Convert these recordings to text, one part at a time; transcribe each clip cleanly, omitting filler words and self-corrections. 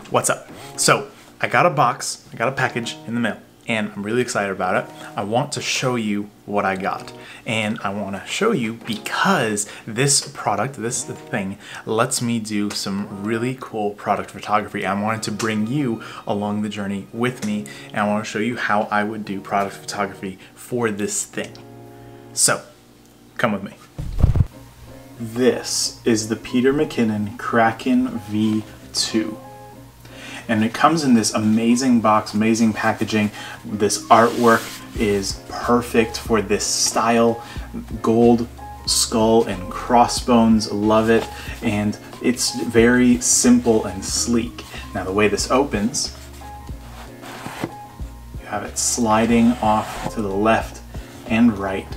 What's up? So I got a package in the mail, and I'm really excited about it. I want to show you what I got, and I want to show you because this product, this thing, lets me do some really cool product photography. I wanted to bring you along the journey with me, and I want to show you how I would do product photography for this thing. So come with me. This is the Peter McKinnon Kraken V2. And it comes in this amazing box, amazing packaging. This artwork is perfect for this style. Gold skull and crossbones, love it. And it's very simple and sleek. Now the way this opens, you have it sliding off to the left and right.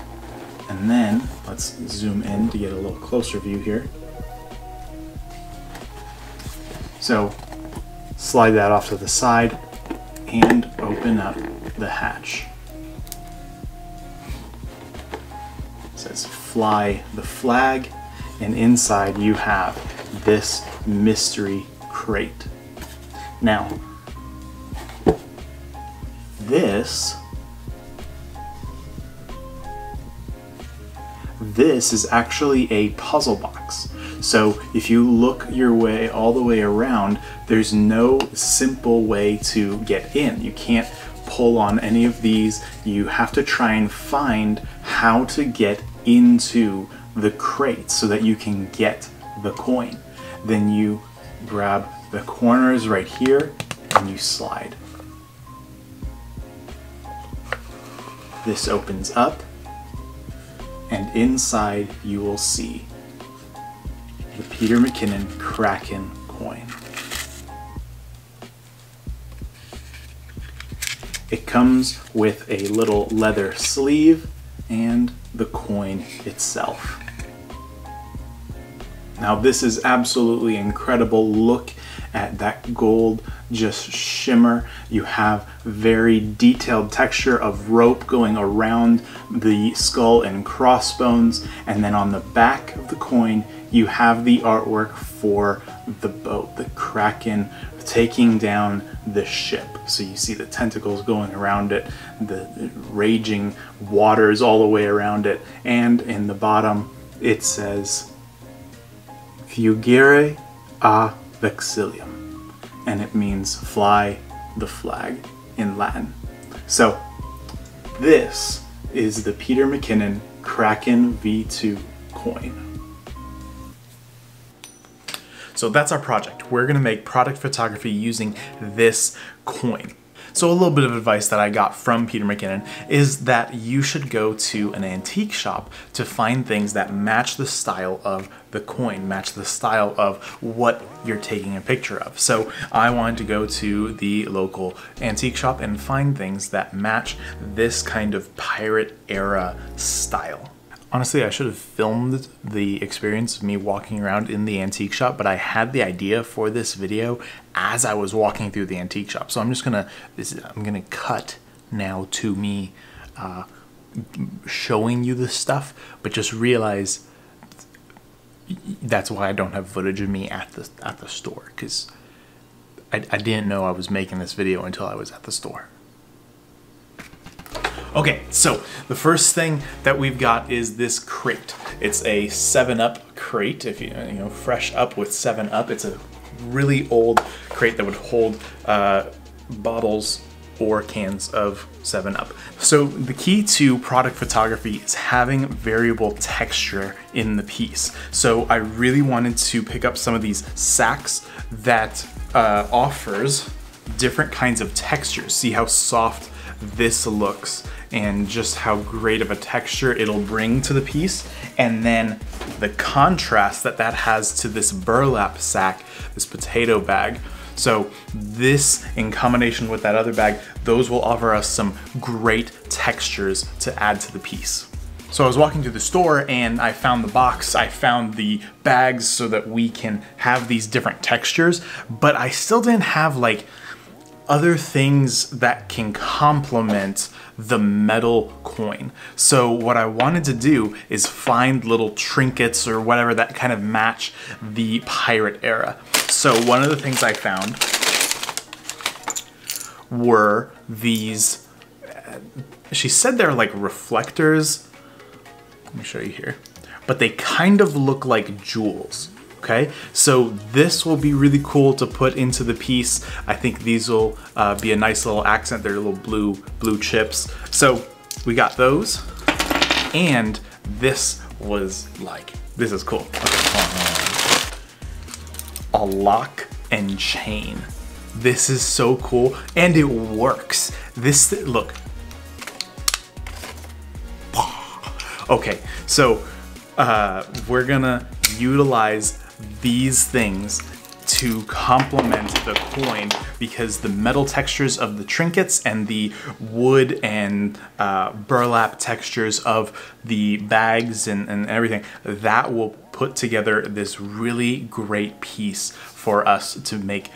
And then, let's zoom in to get a little closer view here. So, slide that off to the side and open up the hatch. It says fly the flag, and inside you have this mystery crate. Now, this is actually a puzzle box. So if you look your way all the way around, there's no simple way to get in. You can't pull on any of these. You have to try and find how to get into the crate so that you can get the coin. Then you grab the corners right here and you slide. This opens up, and inside you will see the Peter McKinnon Kraken coin. It comes with a little leather sleeve and the coin itself. Now this is absolutely incredible. Look at that gold just shimmer. You have very detailed texture of rope going around the skull and crossbones, and then on the back of the coin you have the artwork for the boat, the Kraken taking down the ship. So you see the tentacles going around it, the raging waters all the way around it, and in the bottom it says Fugere a Vexillium, and it means fly the flag in Latin. So this is the Peter McKinnon Kraken V2 coin. So that's our project. We're gonna make product photography using this coin. So a little bit of advice that I got from Peter McKinnon is that you should go to an antique shop to find things that match the style of the coin, match the style of what you're taking a picture of. So I wanted to go to the local antique shop and find things that match this kind of pirate era style. Honestly, I should have filmed the experience of me walking around in the antique shop, but I had the idea for this video as I was walking through the antique shop. So I'm just gonna, I'm gonna cut now to me showing you this stuff, but just realize that's why I don't have footage of me at the store, because I didn't know I was making this video until I was at the store. Okay, so the first thing that we've got is this crate. It's a 7-Up crate, if you know, fresh up with 7-Up. It's a really old crate that would hold bottles or cans of 7-Up. So the key to product photography is having variable texture in the piece. So I really wanted to pick up some of these sacks that offers different kinds of textures. See how soft this looks and just how great of a texture it'll bring to the piece, and then the contrast that has to this burlap sack, this potato bag. So this, in combination with that other bag, those will offer us some great textures to add to the piece. So I was walking through the store and I found the box, I found the bags so that we can have these different textures, but I still didn't have like other things that can complement the metal coin. So what I wanted to do is find little trinkets or whatever that kind of match the pirate era. So one of the things I found were these, she said they're like reflectors. Let me show you here. But they kind of look like jewels. Okay, so this will be really cool to put into the piece. I think these will be a nice little accent. They're little blue chips. So we got those, and this was like, this is cool. Okay. A lock and chain. This is so cool, and it works. This, look. Okay, so we're gonna utilize these things to complement the coin, because the metal textures of the trinkets and the wood and burlap textures of the bags and everything, that will put together this really great piece for us to make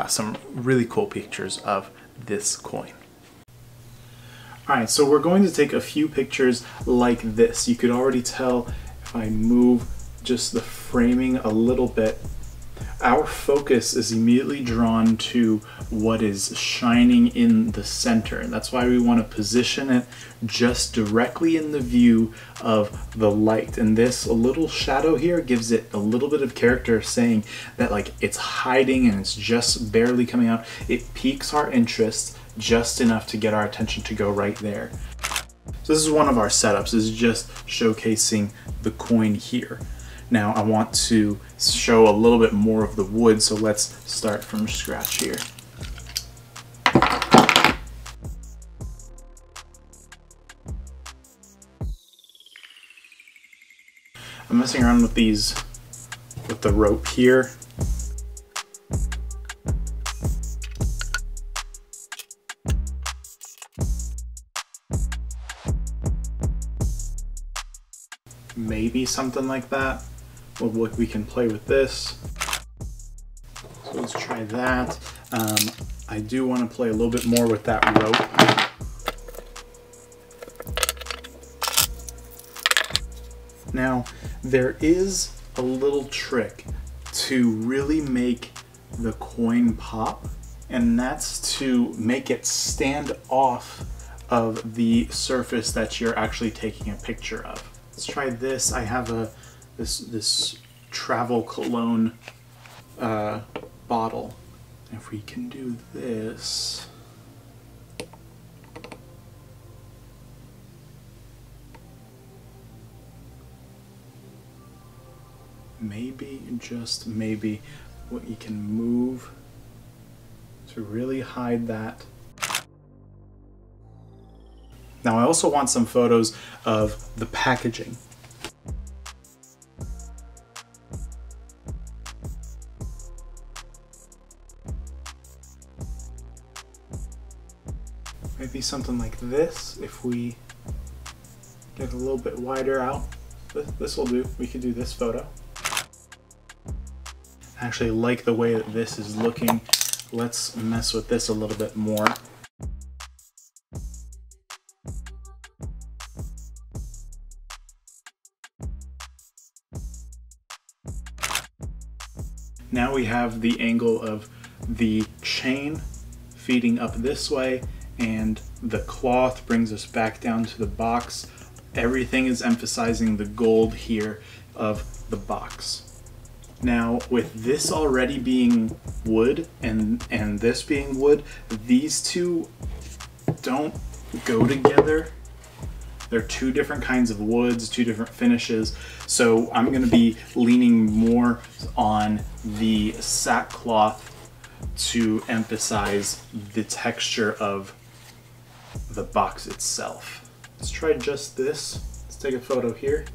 some really cool pictures of this coin. Alright, so we're going to take a few pictures like this. You could already tell if I move just the framing a little bit, our focus is immediately drawn to what is shining in the center. And that's why we want to position it just directly in the view of the light. And this little shadow here gives it a little bit of character, saying that like it's hiding and it's just barely coming out. It piques our interest just enough to get our attention to go right there. So this is one of our setups, is just showcasing the coin here. Now I want to show a little bit more of the wood, so let's start from scratch here. I'm messing around with these, with the rope here. Maybe something like that. Well, look, we can play with this. So let's try that. I do want to play a little bit more with that rope. Now, there is a little trick to really make the coin pop, and that's to make it stand off of the surface that you're actually taking a picture of. Let's try this. I have this travel cologne bottle. If we can do this. Maybe, just maybe, what you can move to really hide that. Now I also want some photos of the packaging. Maybe something like this, if we get a little bit wider out. This will do. We could do this photo. I actually like the way that this is looking. Let's mess with this a little bit more. Now we have the angle of the chain feeding up this way, and the cloth brings us back down to the box. Everything is emphasizing the gold here of the box. Now, with this already being wood and this being wood, these two don't go together. They're two different kinds of woods, two different finishes. So I'm going to be leaning more on the sackcloth to emphasize the texture of the box itself. Let's try just this. Let's take a photo here.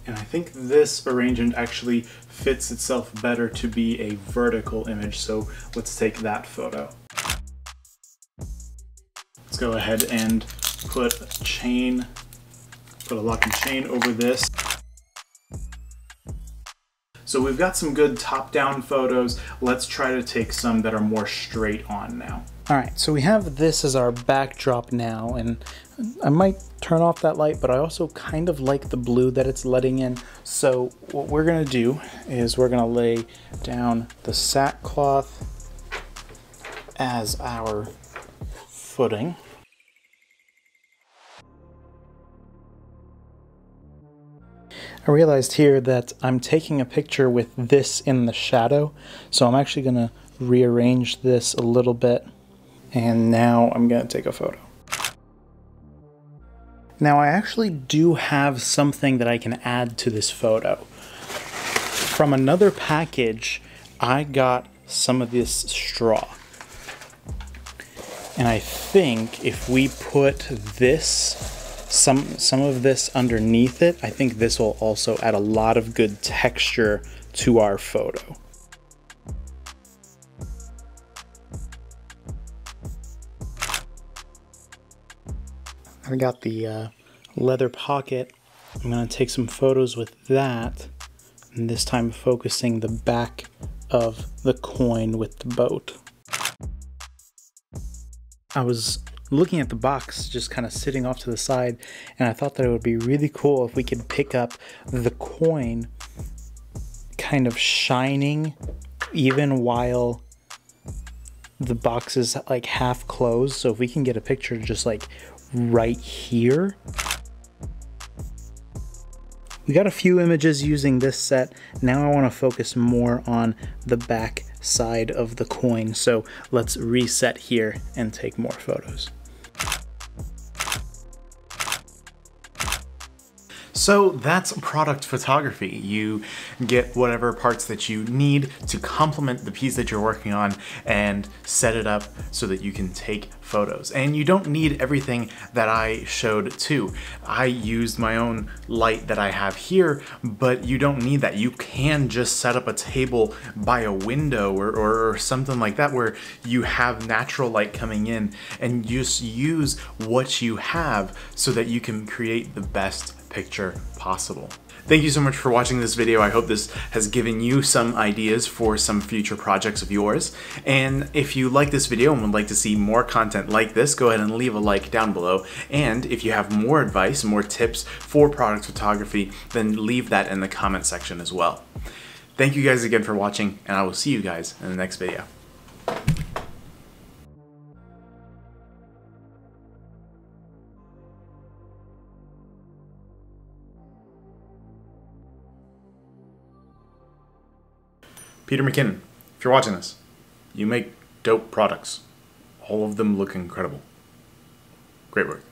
And I think this arrangement actually fits itself better to be a vertical image, so let's take that photo. Let's go ahead and put a lock and chain over this. So we've got some good top-down photos. Let's try to take some that are more straight on now. All right, so we have this as our backdrop now, and I might turn off that light, but I also kind of like the blue that it's letting in. So what we're gonna do is we're gonna lay down the sackcloth as our footing. I realized here that I'm taking a picture with this in the shadow, so I'm actually gonna rearrange this a little bit. And now I'm going to take a photo. Now I actually do have something that I can add to this photo. From another package, I got some of this straw. And I think if we put this, some of this underneath it, I think this will also add a lot of good texture to our photo. I got the leather pocket. I'm going to take some photos with that, and this time focusing the back of the coin with the boat. I was looking at the box just kind of sitting off to the side, and I thought that it would be really cool if we could pick up the coin kind of shining even while the box is like half closed. So if we can get a picture just like right here. We got a few images using this set. Now I want to focus more on the back side of the coin. So let's reset here and take more photos. So that's product photography. You get whatever parts that you need to complement the piece that you're working on and set it up so that you can take photos. And you don't need everything that I showed too. I used my own light that I have here, but you don't need that. You can just set up a table by a window or something like that where you have natural light coming in and just use what you have so that you can create the best picture possible. Thank you so much for watching this video. I hope this has given you some ideas for some future projects of yours. And if you like this video and would like to see more content like this, go ahead and leave a like down below. And if you have more advice, more tips for product photography, then leave that in the comment section as well. Thank you guys again for watching, and I will see you guys in the next video. Peter McKinnon, if you're watching this, you make dope products. All of them look incredible. Great work.